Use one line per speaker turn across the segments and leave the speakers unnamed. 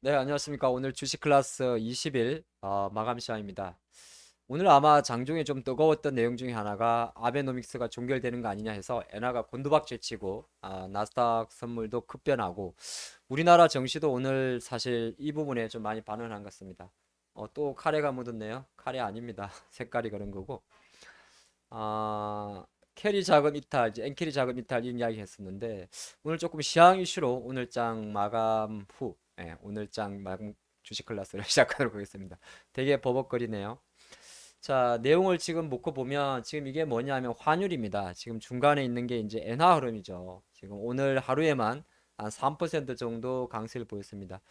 네, 안녕하십니까. 오늘 주식 클래스 20일 마감 시간입니다. 오늘 아마 장중에 좀 뜨거웠던 내용 중에 하나가 아베노믹스가 종결되는 거 아니냐 해서 엔화가 곤두박질 치고 나스닥 선물도 급변하고 우리나라 증시도 오늘 사실 이 부분에 좀 많이 반응한 것 같습니다. 또 카레가 묻었네요. 카레 아닙니다. 색깔이 그런 거고. 캐리 자금 이탈, 이제 엔캐리 자금 이탈 이 이야기 했었는데 오늘 조금 시황 이슈로 오늘장 마감 후, 오늘장 마감 주식 클래스를 시작하도록 하겠습니다. 되게 버벅거리네요. 자, 내용을 지금 놓고 보면 지금 이게 뭐냐면 환율입니다. 지금 중간에 있는 게 이제 엔화 흐름이죠. 지금 오늘 하루에만 한 3% 정도 강세를 보였습니다.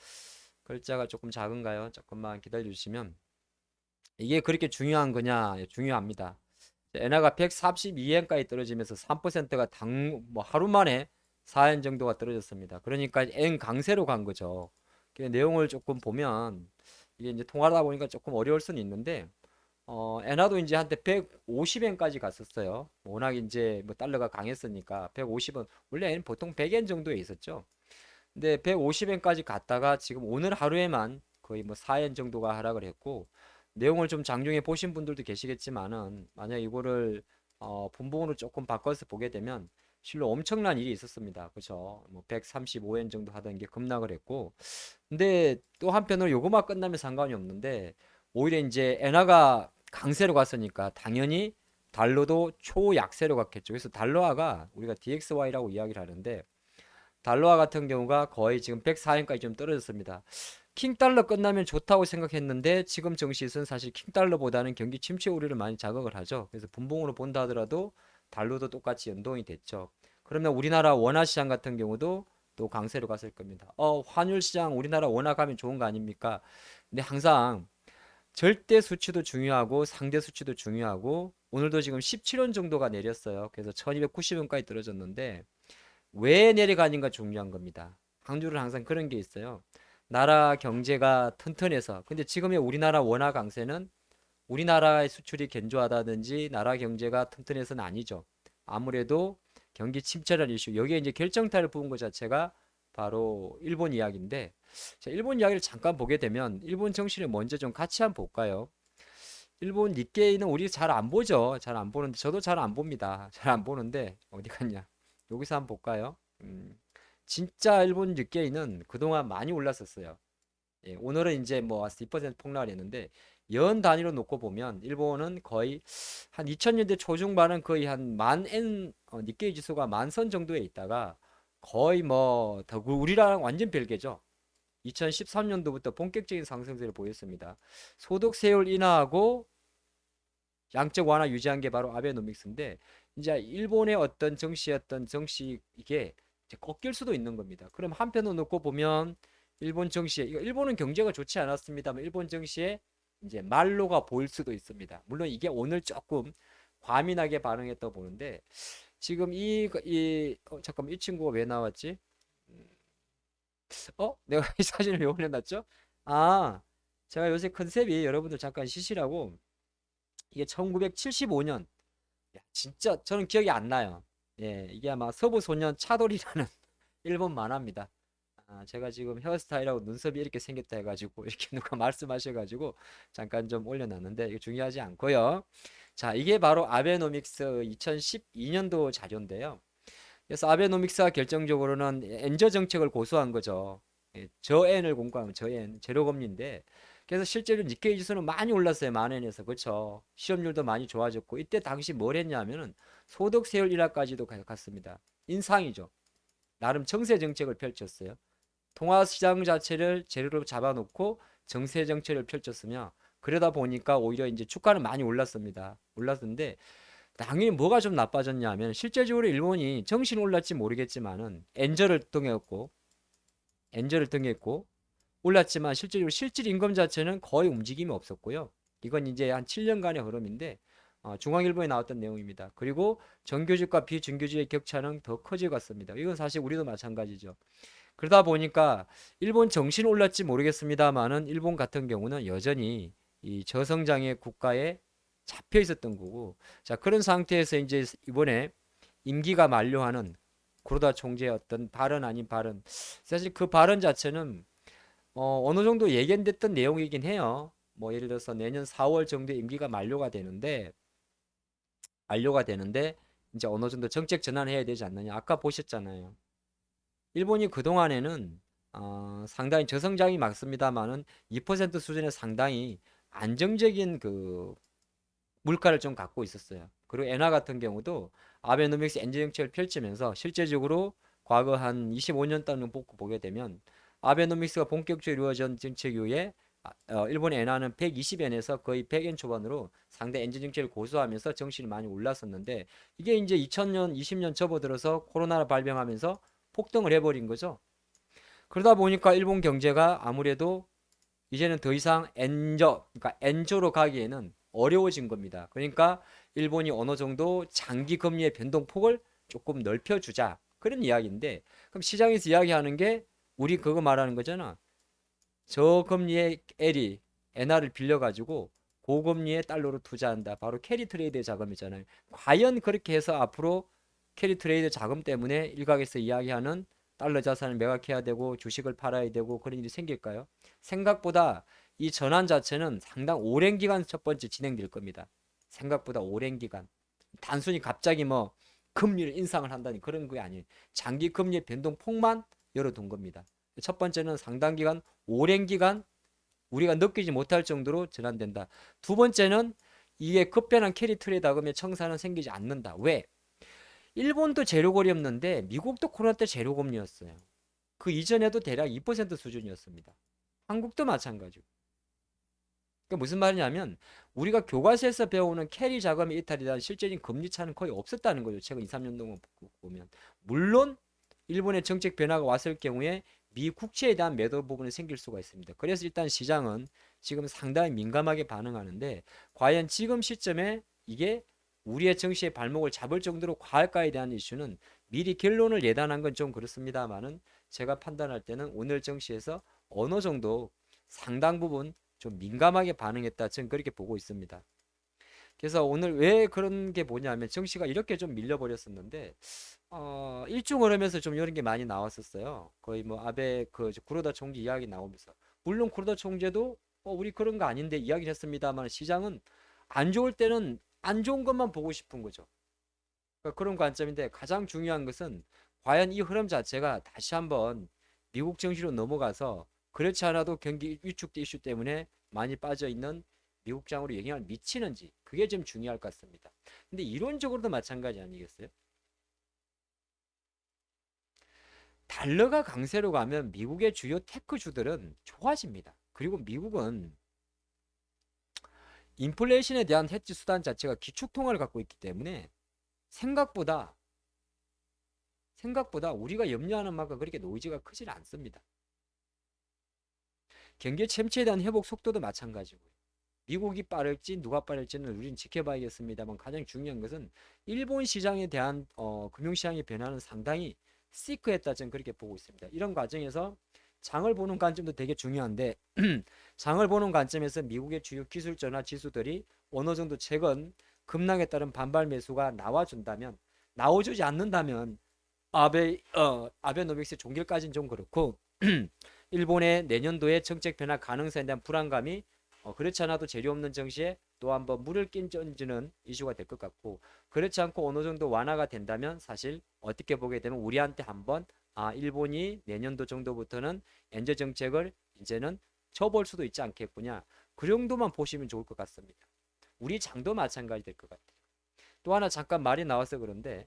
글자가 조금 작은가요? 조금만 기다려 주시면 이게 그렇게 중요한 거냐? 예, 중요합니다. 엔화가 132엔까지 떨어지면서 3%가 뭐 하루 만에 4엔 정도가 떨어졌습니다. 그러니까 엔 강세로 간 거죠. 그 내용을 조금 보면 이게 이제 통화하다 보니까 조금 어려울 수는 있는데 엔화도 이제 한때 150엔까지 갔었어요. 워낙 이제 뭐 달러가 강했으니까 150원 원래 보통 100엔 정도에 있었죠. 근데 150엔까지 갔다가 지금 오늘 하루에만 거의 뭐 4엔 정도가 하락을 했고 내용을 좀 장중에 보신 분들도 계시겠지만은 만약 이거를 분봉으로 조금 바꿔서 보게 되면 실로 엄청난 일이 있었습니다. 그죠? 뭐 135엔 정도 하던 게 급락을 했고 근데 또 한편으로 요거만 끝나면 상관이 없는데 오히려 이제 엔화가 강세로 갔으니까 당연히 달러도 초약세로 갔겠죠. 그래서 달러화가 우리가 DXY라고 이야기를 하는데 달러화 같은 경우가 거의 지금 104엔까지 좀 떨어졌습니다. 킹달러 끝나면 좋다고 생각했는데 지금 정시는 사실 킹달러보다는 경기 침체 우려를 많이 자극을 하죠. 그래서 분봉으로 본다 하더라도 달러도 똑같이 연동이 됐죠. 그러면 우리나라 원화 시장 같은 경우도 또 강세로 갔을 겁니다. 환율 시장 우리나라 원화 가면 좋은 거 아닙니까? 근데 항상 절대 수치도 중요하고 상대 수치도 중요하고 오늘도 지금 17원 정도가 내렸어요. 그래서 1290원까지 떨어졌는데 왜 내려가는가 중요한 겁니다. 항주는 항상 그런 게 있어요. 나라 경제가 튼튼해서. 근데 지금의 우리나라 원화 강세는 우리나라의 수출이 견조하다든지 나라 경제가 튼튼해서는 아니죠. 아무래도 경기 침체라는 이슈. 여기에 이제 결정타를 부은 것 자체가 바로 일본 이야기인데, 자, 일본 이야기를 잠깐 보게 되면 일본 정신을 먼저 좀 같이 한번 볼까요? 일본 니케이는 우리 잘 안 보죠. 잘 안 보는데 저도 잘 안 봅니다. 잘 안 보는데 어디 갔냐? 여기서 한번 볼까요? 진짜 일본 니케이는 그동안 많이 올랐었어요. 예, 오늘은 이제 뭐 2% 폭락을 했는데 연 단위로 놓고 보면 일본은 거의 한 2000년대 초중반은 거의 한 만엔 니케이 지수가 만선 정도에 있다가 거의 뭐 더 우리랑 완전 별개죠. 2013년도부터 본격적인 상승세를 보였습니다. 소득 세율 인하하고 양적 완화 유지한 게 바로 아베노믹스인데 이제 일본의 어떤 정시였던 정시 이게 이제 꺾일 수도 있는 겁니다. 그럼 한편으로 놓고 보면 일본 정시에 이거 일본은 경제가 좋지 않았습니다만 일본 정시에 이제 말로가 보일 수도 있습니다. 물론 이게 오늘 조금 과민하게 반응했다 보는데 지금 잠깐만 이 친구가 왜 나왔지? 내가 이 사진을 왜 올려놨죠? 아 제가 요새 컨셉이 여러분들 잠깐 쉬시라고 이게 1975년 진짜 저는 기억이 안 나요. 예, 이게 아마 서부소년 차돌이라는 일본 만화입니다. 제가 지금 헤어스타일하고 눈썹이 이렇게 생겼다 해가지고 이렇게 누가 말씀하셔가지고 잠깐 좀 올려놨는데 이거 중요하지 않고요. 자, 이게 바로 아베노믹스 2012년도 자료인데요. 그래서 아베노믹스가 결정적으로는 엔저 정책을 고수한 거죠. 예, 저엔을 공부하면 저엔 제로금리인데 그래서 실제로 니케이 지수는 많이 올랐어요. 만엔에서 그렇죠. 실업률도 많이 좋아졌고 이때 당시 뭘 했냐면은 소득 세율 인하까지도 갔습니다. 인상이죠. 나름 정세 정책을 펼쳤어요. 통화 시장 자체를 제로로 잡아놓고 정세 정책을 펼쳤으며 그러다 보니까 오히려 이제 주가는 많이 올랐습니다. 올랐는데 당연히 뭐가 좀 나빠졌냐면 실제적으로 일본이 정신 올랐지 모르겠지만은 엔저를 통했고 올랐지만 실제로 실질 임금 자체는 거의 움직임이 없었고요. 이건 이제 한 7년간의 흐름인데 중앙일보에 나왔던 내용입니다. 그리고 정규직과 비정규직의 격차는 더 커져 갔습니다. 이건 사실 우리도 마찬가지죠. 그러다 보니까 일본 정신 올랐지 모르겠습니다만은 일본 같은 경우는 여전히 이 저성장의 국가의 잡혀 있었던 거고. 자, 그런 상태에서 이제 이번에 임기가 만료하는 구로다 총재의 어떤 발언 아닌 발언. 사실 그 발언 자체는 어느 정도 예견됐던 내용이긴 해요. 뭐 예를 들어서 내년 4월 정도에 임기가 만료가 되는데 이제 어느 정도 정책 전환해야 되지 않느냐. 아까 보셨잖아요. 일본이 그동안에는 상당히 저성장이 맞습니다만은 2% 수준의 상당히 안정적인 그 물가를 좀 갖고 있었어요. 그리고 엔화 같은 경우도 아베노믹스 엔진 정책을 펼치면서 실제적으로 과거 한 25년 동안 보게 되면 아베노믹스가 본격적으로 이루어진 정책 이후에 일본의 엔화는 120엔에서 거의 100엔 초반으로 상대 엔진 정책을 고수하면서 정신이 많이 올랐었는데 이게 이제 2000년, 20년 접어들어서 코로나를 발병하면서 폭등을 해버린 거죠. 그러다 보니까 일본 경제가 아무래도 이제는 더 이상 그러니까 엔저로 가기에는 어려워진 겁니다. 그러니까 일본이 어느 정도 장기 금리의 변동폭을 조금 넓혀주자. 그런 이야기인데, 그럼 시장에서 이야기하는 게 우리 그거 말하는 거잖아. 저금리의 L이 엔화를 빌려가지고 고금리의 달러로 투자한다. 바로 캐리 트레이드 자금이잖아요. 과연 그렇게 해서 앞으로 캐리 트레이드 자금 때문에 일각에서 이야기하는 달러 자산을 매각해야 되고 주식을 팔아야 되고 그런 일이 생길까요? 생각보다 이 전환 자체는 상당 오랜 기간 첫 번째 진행될 겁니다. 생각보다 오랜 기간. 단순히 갑자기 뭐 금리를 인상을 한다니 그런 게 아니에요. 장기 금리의 변동폭만 열어둔 겁니다. 첫 번째는 상당 기간, 오랜 기간 우리가 느끼지 못할 정도로 전환된다. 두 번째는 이게 급변한 캐리 트레이드 자금의 청산은 생기지 않는다. 왜? 일본도 제로금리였는데 미국도 코로나 때 제로금리였어요. 그 이전에도 대략 2% 수준이었습니다. 한국도 마찬가지고. 그러니까 무슨 말이냐면 우리가 교과서에서 배우는 캐리 자금의 이탈에 대한 실제적인 금리 차는 거의 없었다는 거죠. 최근 2, 3년 동안 보면. 물론 일본의 정책 변화가 왔을 경우에 미 국채에 대한 매도 부분이 생길 수가 있습니다. 그래서 일단 시장은 지금 상당히 민감하게 반응하는데 과연 지금 시점에 이게 우리의 정시의 발목을 잡을 정도로 과할까에 대한 이슈는 미리 결론을 예단한 건 좀 그렇습니다만은 제가 판단할 때는 오늘 정시에서 어느 정도 상당 부분 좀 민감하게 반응했다. 저는 그렇게 보고 있습니다. 그래서 오늘 왜 그런 게 뭐냐면 정시가 이렇게 좀 밀려버렸었는데 일중 흐름에서 좀 이런 게 많이 나왔었어요. 거의 뭐 아베 그 구로다 총재 이야기 나오면서 물론 구로다 총재도 우리 그런 거 아닌데 이야기를 했습니다만 시장은 안 좋을 때는 안 좋은 것만 보고 싶은 거죠. 그러니까 그런 관점인데 가장 중요한 것은 과연 이 흐름 자체가 다시 한번 미국 정시로 넘어가서 그렇지 않아도 경기 위축돼 이슈 때문에 많이 빠져 있는 미국장으로 영향을 미치는지 그게 좀 중요할 것 같습니다. 근데 이론적으로도 마찬가지 아니겠어요? 달러가 강세로 가면 미국의 주요 테크주들은 좋아집니다. 그리고 미국은 인플레이션에 대한 해지 수단 자체가 기축통화를 갖고 있기 때문에 생각보다 우리가 염려하는 만큼 그렇게 노이즈가 크지 않습니다. 경기 침체에 대한 회복 속도도 마찬가지고요. 미국이 빠를지 누가 빠를지는 우리는 지켜봐야겠습니다만 가장 중요한 것은 일본 시장에 대한 금융시장의 변화는 상당히 시크했다 저는 그렇게 보고 있습니다. 이런 과정에서 장을 보는 관점도 되게 중요한데 장을 보는 관점에서 미국의 주요 기술 전환 지수들이 어느 정도 최근 급락에 따른 반발 매수가 나와준다면 나와주지 않는다면 아베노믹스 종결까지는 좀 그렇고 일본의 내년도에 정책 변화 가능성에 대한 불안감이 그렇지 않아도 재료 없는 정시에 또 한번 물을 끼얹는 이슈가 될 것 같고 그렇지 않고 어느 정도 완화가 된다면 사실 어떻게 보게 되면 우리한테 한번 일본이 내년도 정도부터는 엔저 정책을 이제는 쳐볼 수도 있지 않겠구냐 그 정도만 보시면 좋을 것 같습니다. 우리 장도 마찬가지 될 것 같아요. 또 하나 잠깐 말이 나와서 그런데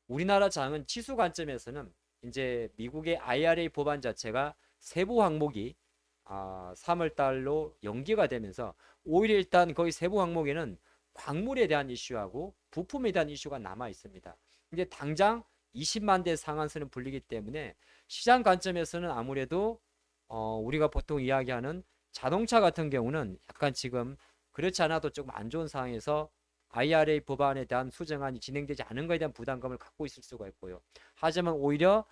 우리나라 장은 지수 관점에서는 이제 미국의 IRA 법안 자체가 세부 항목이 3월 달로 연기가 되면서 오히려 일단 거의 세부 항목에는 광물에 대한 이슈하고 부품에 대한 이슈가 남아 있습니다. 근데 당장 20만 대 상한선은 불리기 때문에 시장 관점에서는 아무래도 우리가 보통 이야기하는 자동차 같은 경우는 약간 지금 그렇지 않아도 조금 안 좋은 상황에서 IRA 법안에 대한 수정안이 진행되지 않은 것에 대한 부담감을 갖고 있을 수가 있고요. 하지만 오히려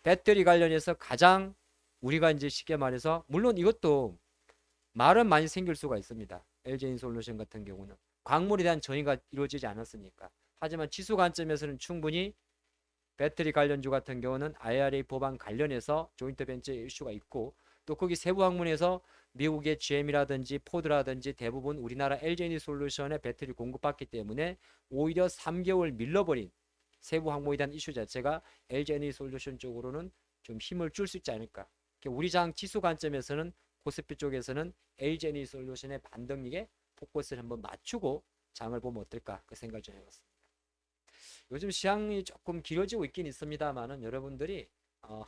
배터리 관련해서 가장 우리가 이제 쉽게 말해서 물론 이것도 말은 많이 생길 수가 있습니다. LG인솔루션 같은 경우는 광물에 대한 정의가 이루어지지 않았으니까. 하지만 지수 관점에서는 충분히 배터리 관련주 같은 경우는 IRA 법안 관련해서 조인트 벤처 이슈가 있고 또 거기 세부 학문에서 미국의 GM이라든지 포드라든지 대부분 우리나라 LG에너지 솔루션에 배터리 공급받기 때문에 오히려 3개월 밀려버린 세부 항목에 대한 이슈 자체가 LG에너지 솔루션 쪽으로는 좀 힘을 줄 수 있지 않을까. 우리 장 지수 관점에서는 코스피 쪽에서는 LG에너지 솔루션의 반등력에 포커스를 한번 맞추고 장을 보면 어떨까 그 생각을 좀 해봤습니다. 요즘 시황이 조금 길어지고 있긴 있습니다만은 여러분들이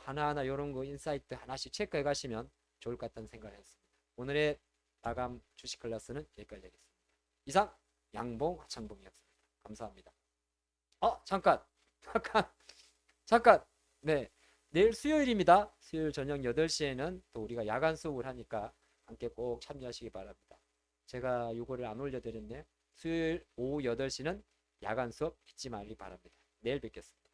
하나하나 이런 거 인사이트 하나씩 체크해 가시면 좋을 것 같다는 생각을 했습니다. 오늘의 마감 주식 클래스는 여기까지 하겠습니다. 이상 양봉 하창봉이었습니다. 감사합니다. 잠깐 잠깐 네, 내일 수요일입니다. 수요일 저녁 8시에는 또 우리가 야간 수업을 하니까 함께 꼭 참여하시기 바랍니다. 제가 이거를 안 올려드렸네요. 수요일 오후 8시는 야간 수업 잊지 말기 바랍니다. 내일 뵙겠습니다.